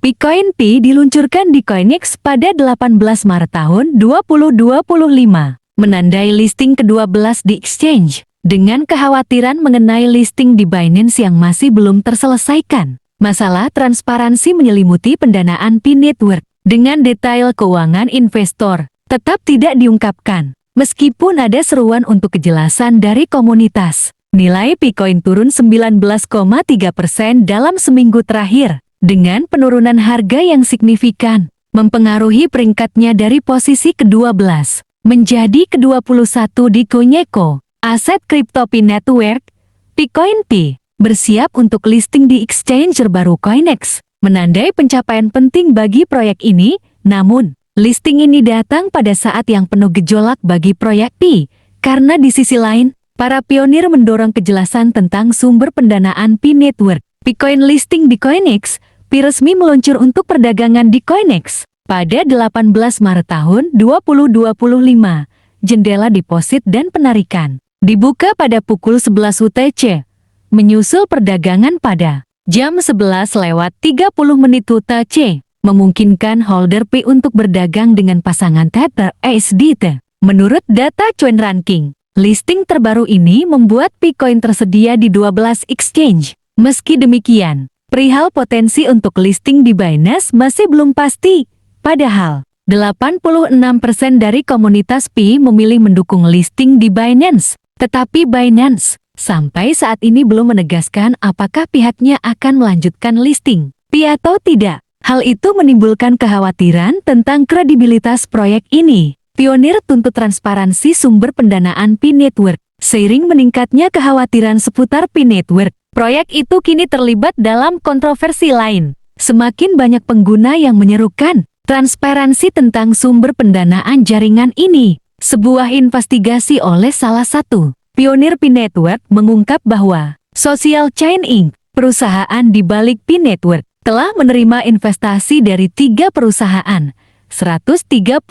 Bitcoin P diluncurkan di CoinEx pada 18 Maret tahun 2025, menandai listing ke-12 di exchange. Dengan kekhawatiran mengenai listing di Binance yang masih belum terselesaikan, masalah transparansi menyelimuti pendanaan Pi Network. Dengan detail keuangan investor tetap tidak diungkapkan. Meskipun ada seruan untuk kejelasan dari komunitas, nilai Bitcoin turun 19,3% dalam seminggu terakhir, dengan penurunan harga yang signifikan, mempengaruhi peringkatnya dari posisi ke-12 menjadi ke-21 di CoinEco. Aset kripto Pi Network, Bitcoin P, bersiap untuk listing di exchange terbaru CoinEx, menandai pencapaian penting bagi proyek ini. Namun, listing ini datang pada saat yang penuh gejolak bagi proyek Pi, karena di sisi lain, para pionir mendorong kejelasan tentang sumber pendanaan Pi Network. Bitcoin listing di CoinEx, Pi resmi meluncur untuk perdagangan di CoinEx pada 18 Maret tahun 2025. Jendela deposit dan penarikan dibuka pada pukul 11 UTC, menyusul perdagangan pada jam 11:30 UTC, memungkinkan holder Pi untuk berdagang dengan pasangan Tether USDT. Menurut data CoinRanking, listing terbaru ini membuat Bitcoin tersedia di 12 exchange. Meski demikian, perihal potensi untuk listing di Binance masih belum pasti. Padahal, 86% dari komunitas Pi memilih mendukung listing di Binance. Tetapi Binance sampai saat ini belum menegaskan apakah pihaknya akan melanjutkan listing Pi atau tidak. Hal itu menimbulkan kekhawatiran tentang kredibilitas proyek ini. Pionir tuntut transparansi sumber pendanaan Pi Network. Seiring meningkatnya kekhawatiran seputar Pi Network, proyek itu kini terlibat dalam kontroversi lain. Semakin banyak pengguna yang menyerukan transparansi tentang sumber pendanaan jaringan ini. Sebuah investigasi oleh salah satu pionir Pi Network mengungkap bahwa Social Chain Inc., perusahaan di balik Pi Network, telah menerima investasi dari 3 perusahaan, 137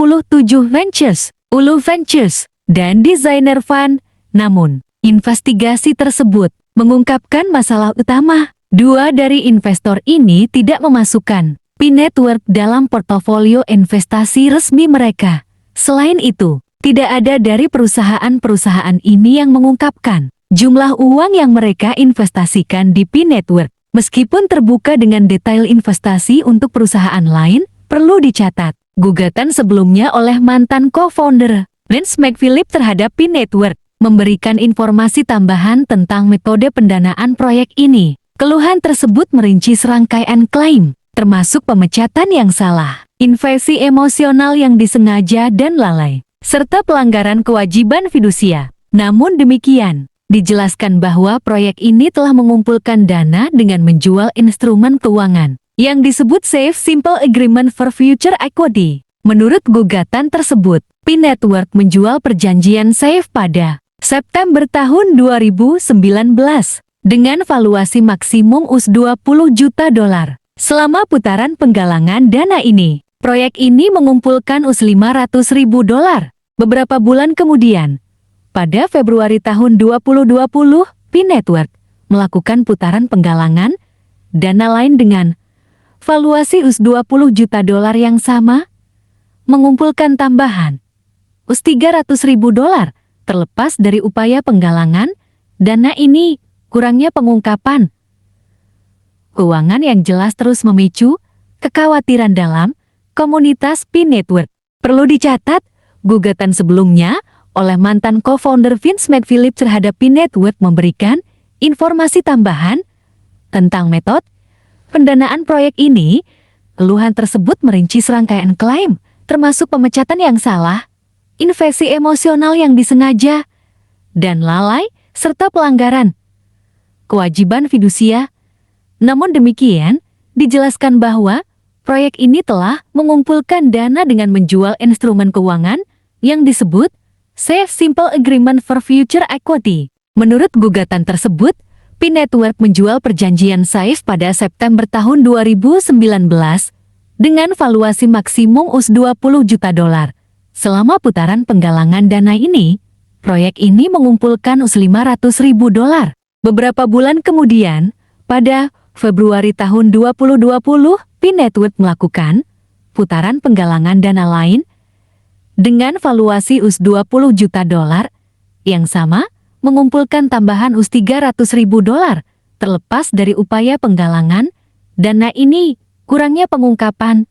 Ventures, Ulu Ventures, dan Designer Fund. Namun, investigasi tersebut mengungkapkan masalah utama. 2 dari investor ini tidak memasukkan Pi Network dalam portofolio investasi resmi mereka. Selain itu, tidak ada dari perusahaan-perusahaan ini yang mengungkapkan jumlah uang yang mereka investasikan di Pi Network. Meskipun terbuka dengan detail investasi untuk perusahaan lain, perlu dicatat, gugatan sebelumnya oleh mantan co-founder Lance McPhilip terhadap Pi Network memberikan informasi tambahan tentang metode pendanaan proyek ini. Keluhan tersebut merinci serangkaian klaim, termasuk pemecatan yang salah, invasi emosional yang disengaja dan lalai, serta pelanggaran kewajiban fidusia. Namun demikian, dijelaskan bahwa proyek ini telah mengumpulkan dana dengan menjual instrumen keuangan yang disebut Safe Simple Agreement for Future Equity. Menurut gugatan tersebut, Pi Network menjual perjanjian Safe pada September tahun 2019 dengan valuasi maksimum US$20 juta. Selama putaran penggalangan dana ini, proyek ini mengumpulkan US$500.000. Beberapa bulan kemudian, pada Februari tahun 2020, Pi Network melakukan putaran penggalangan dana lain dengan valuasi US$20 juta yang sama, mengumpulkan tambahan US$300.000. Terlepas dari upaya penggalangan dana ini, kurangnya pengungkapan keuangan yang jelas terus memicu kekhawatiran dalam komunitas Pi Network. Perlu dicatat, gugatan sebelumnya oleh mantan co-founder Vince McPhilip terhadap Pi Network memberikan informasi tambahan tentang metode pendanaan proyek ini. Keluhan tersebut merinci serangkaian klaim, termasuk pemecatan yang salah, invasi emosional yang disengaja, dan lalai, serta pelanggaran kewajiban fidusia. Namun demikian, dijelaskan bahwa proyek ini telah mengumpulkan dana dengan menjual instrumen keuangan yang disebut Safe Simple Agreement for Future Equity. Menurut gugatan tersebut, Pi Network menjual perjanjian Safe pada September tahun 2019 dengan valuasi maksimum US$20 juta. Selama putaran penggalangan dana ini, proyek ini mengumpulkan US$500.000. Beberapa bulan kemudian, pada Februari tahun 2020, P-Network melakukan putaran penggalangan dana lain dengan valuasi US $20 juta yang sama mengumpulkan tambahan US $300.000 terlepas dari upaya penggalangan dana ini. Kurangnya pengungkapan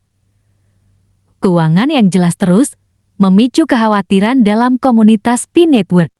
keuangan yang jelas terus memicu kekhawatiran dalam komunitas P-Network.